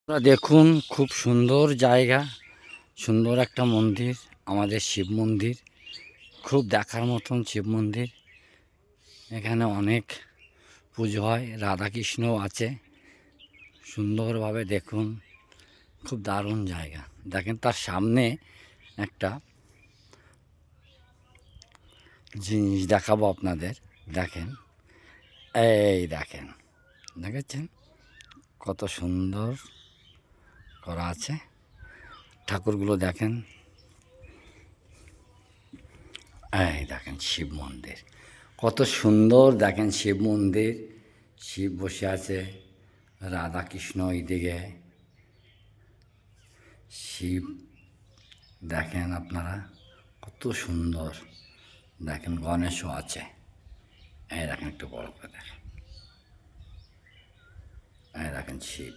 আপনারা দেখুন, খুব সুন্দর জায়গা, সুন্দর একটা মন্দির, আমাদের শিব মন্দির। খুব দেখার মতন শিব মন্দির। এখানে অনেক পুজো হয়, রাধাকৃষ্ণও আছে। সুন্দরভাবে দেখুন, খুব দারুণ জায়গা। দেখেন তার সামনে একটা জিনিস দেখাবো আপনাদের। দেখেন, এই দেখেন, দেখেছেন কত সুন্দর করা আছে। ঠাকুরগুলো দেখেন, এই দেখেন শিব মন্দির কত সুন্দর। দেখেন শিব মন্দির, শিব বসে আছে, রাধাকৃষ্ণ এইদিকে, শিব দেখেন আপনারা কত সুন্দর। দেখেন গণেশও আছে, এই দেখেন একটু বড় করে দেখেন, এই দেখেন শিব।